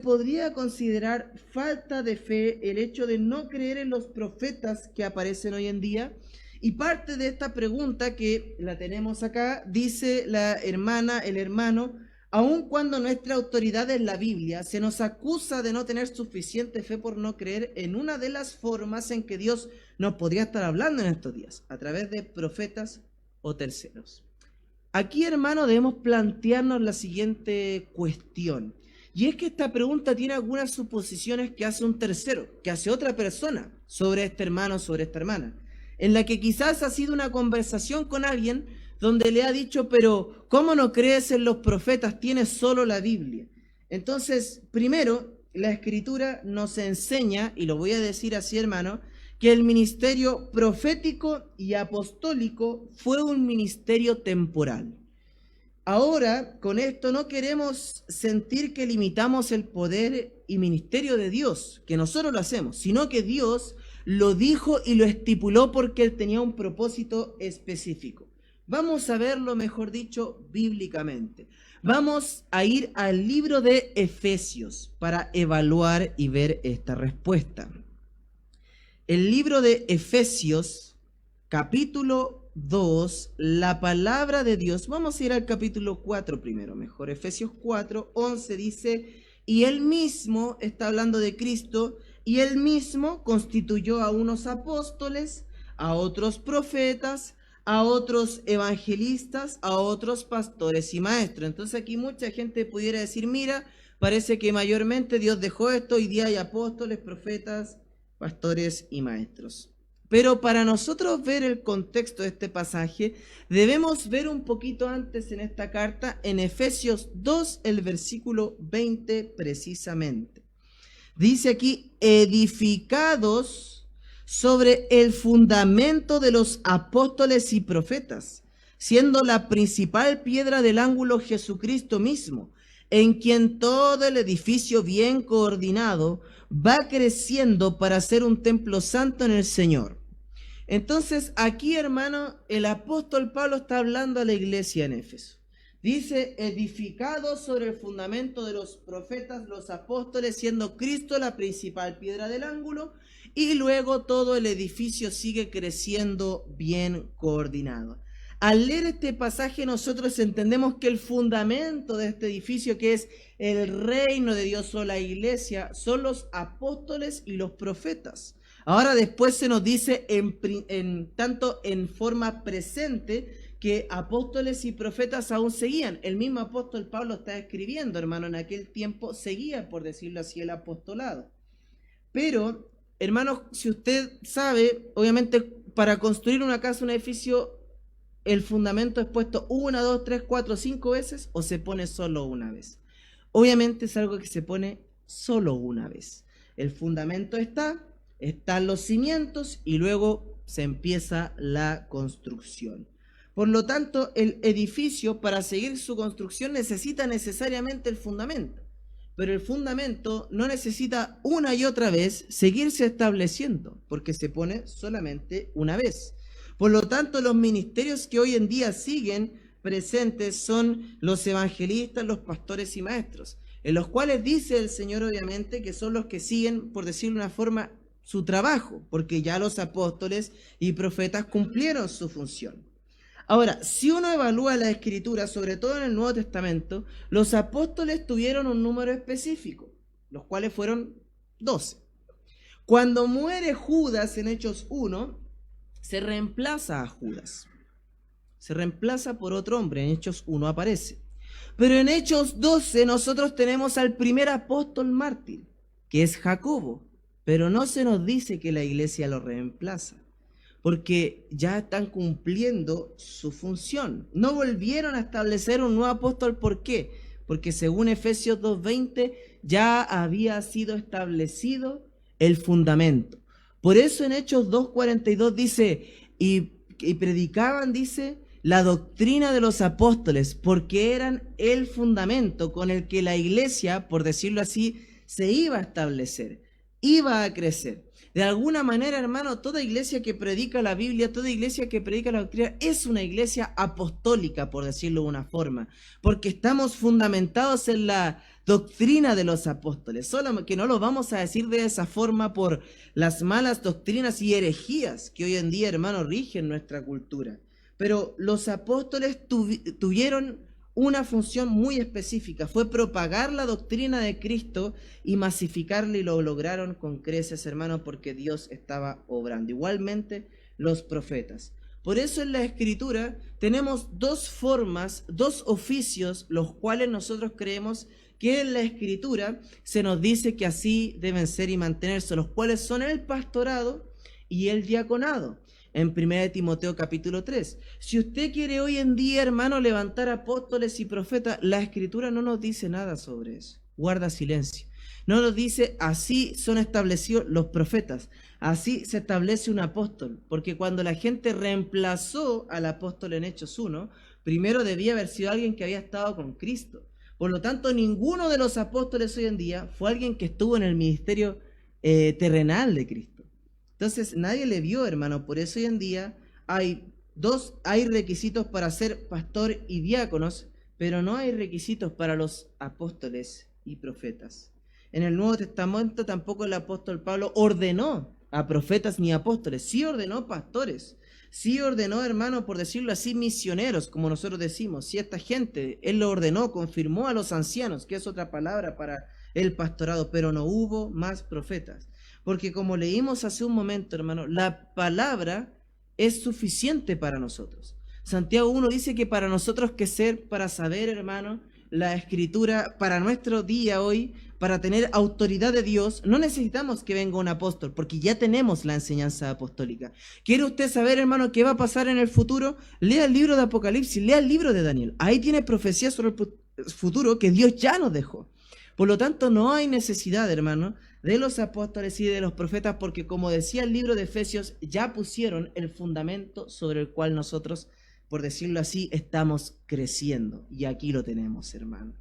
podría considerar falta de fe el hecho de no creer en los profetas que aparecen hoy en día. Y parte de esta pregunta que la tenemos acá, dice la hermana, el hermano: aun cuando nuestra autoridad es la Biblia, se nos acusa de no tener suficiente fe por no creer en una de las formas en que Dios nos podría estar hablando en estos días, a través de profetas o terceros. Aquí, hermano, debemos plantearnos la siguiente cuestión. Y es que esta pregunta tiene algunas suposiciones que hace un tercero, que hace otra persona sobre este hermano, sobre esta hermana, en la que quizás ha sido una conversación con alguien donde le ha dicho: pero ¿cómo no crees en los profetas? Tienes solo la Biblia. Entonces, primero, la Escritura nos enseña, y lo voy a decir así, hermano, que el ministerio profético y apostólico fue un ministerio temporal. Ahora, con esto no queremos sentir que limitamos el poder y ministerio de Dios, que nosotros lo hacemos, sino que Dios lo dijo y lo estipuló porque Él tenía un propósito específico. Vamos a verlo, mejor dicho, bíblicamente. Vamos a ir al libro de Efesios para evaluar y ver esta respuesta. El libro de Efesios, capítulo 2, la palabra de Dios. Vamos a ir al capítulo 4 primero, mejor. Efesios 4, 11 dice: y Él mismo, está hablando de Cristo, y Él mismo constituyó a unos apóstoles, a otros profetas, a otros evangelistas, a otros pastores y maestros. Entonces aquí mucha gente pudiera decir: mira, parece que mayormente Dios dejó esto, hoy día hay apóstoles, profetas, pastores y maestros. Pero para nosotros ver el contexto de este pasaje, debemos ver un poquito antes en esta carta, en Efesios 2, el versículo 20 precisamente. Dice aquí: edificados sobre el fundamento de los apóstoles y profetas, siendo la principal piedra del ángulo Jesucristo mismo, en quien todo el edificio bien coordinado va creciendo para ser un templo santo en el Señor. Entonces aquí, hermano, el apóstol Pablo está hablando a la iglesia en Éfeso. Dice: edificados sobre el fundamento de los profetas, los apóstoles, siendo Cristo la principal piedra del ángulo, y luego todo el edificio sigue creciendo bien coordinado. Al leer este pasaje nosotros entendemos que el fundamento de este edificio, que es el reino de Dios o la iglesia, son los apóstoles y los profetas. Ahora después se nos dice tanto en forma presente que apóstoles y profetas aún seguían. El mismo apóstol Pablo está escribiendo, hermano, en aquel tiempo seguía, por decirlo así, el apostolado. Pero, hermano, si usted sabe, obviamente para construir una casa, un edificio, el fundamento es puesto 1, 2, 3, 4, 5 veces, o se pone solo una vez. Obviamente es algo que se pone solo una vez. El fundamento están los cimientos y luego se empieza la construcción. Por lo tanto, el edificio, para seguir su construcción, necesita necesariamente el fundamento. Pero el fundamento no necesita una y otra vez seguirse estableciendo, porque se pone solamente una vez. Por lo tanto, los ministerios que hoy en día siguen presentes son los evangelistas, los pastores y maestros, en los cuales dice el Señor, obviamente, que son los que siguen, por decirlo de una forma, su trabajo, porque ya los apóstoles y profetas cumplieron su función. Ahora, si uno evalúa la Escritura, sobre todo en el Nuevo Testamento, los apóstoles tuvieron un número específico, los cuales fueron 12. Cuando muere Judas en Hechos 1, se reemplaza a Judas. Se reemplaza por otro hombre, en Hechos 1 aparece. Pero en Hechos 12 nosotros tenemos al primer apóstol mártir, que es Jacobo. Pero no se nos dice que la iglesia lo reemplaza, porque ya están cumpliendo su función. No volvieron a establecer un nuevo apóstol. ¿Por qué? Porque según Efesios 2:20 ya había sido establecido el fundamento. Por eso en Hechos 2:42 dice, y predicaban, dice, la doctrina de los apóstoles, porque eran el fundamento con el que la iglesia, por decirlo así, se iba a establecer. iba a crecer. De alguna manera, hermano, toda iglesia que predica la Biblia, toda iglesia que predica la doctrina, es una iglesia apostólica, por decirlo de una forma, porque estamos fundamentados en la doctrina de los apóstoles, solo que no lo vamos a decir de esa forma por las malas doctrinas y herejías que hoy en día, hermano, rigen nuestra cultura. Pero los apóstoles tuvieron una función muy específica, fue propagar la doctrina de Cristo y masificarla, y lo lograron con creces, hermanos, porque Dios estaba obrando. Igualmente los profetas. Por eso en la Escritura tenemos dos formas, dos oficios, los cuales nosotros creemos que en la Escritura se nos dice que así deben ser y mantenerse, los cuales son el pastorado y el diaconado. En 1 Timoteo capítulo 3. Si usted quiere hoy en día, hermano, levantar apóstoles y profetas, la Escritura no nos dice nada sobre eso. Guarda silencio. No nos dice, así son establecidos los profetas, así se establece un apóstol. Porque cuando la gente reemplazó al apóstol en Hechos 1, primero debía haber sido alguien que había estado con Cristo. Por lo tanto, ninguno de los apóstoles hoy en día fue alguien que estuvo en el ministerio terrenal de Cristo. Entonces nadie le vio, hermano. Por eso hoy en día hay requisitos para ser pastor y diáconos, pero no hay requisitos para los apóstoles y profetas. En el Nuevo Testamento tampoco el apóstol Pablo ordenó a profetas ni apóstoles, sí ordenó pastores, sí ordenó, hermano, por decirlo así, misioneros, como nosotros decimos. Sí, esta gente, él lo ordenó, confirmó a los ancianos, que es otra palabra para el pastorado, pero no hubo más profetas. Porque como leímos hace un momento, hermano, la palabra es suficiente para nosotros. Santiago 1 dice que para nosotros para saber, hermano, la Escritura, para nuestro día hoy, para tener autoridad de Dios, no necesitamos que venga un apóstol, porque ya tenemos la enseñanza apostólica. ¿Quiere usted saber, hermano, qué va a pasar en el futuro? Lea el libro de Apocalipsis, lea el libro de Daniel. Ahí tiene profecías sobre el futuro que Dios ya nos dejó. Por lo tanto, no hay necesidad, hermano, de los apóstoles y de los profetas, porque como decía el libro de Efesios, ya pusieron el fundamento sobre el cual nosotros, por decirlo así, estamos creciendo. Y aquí lo tenemos, hermano.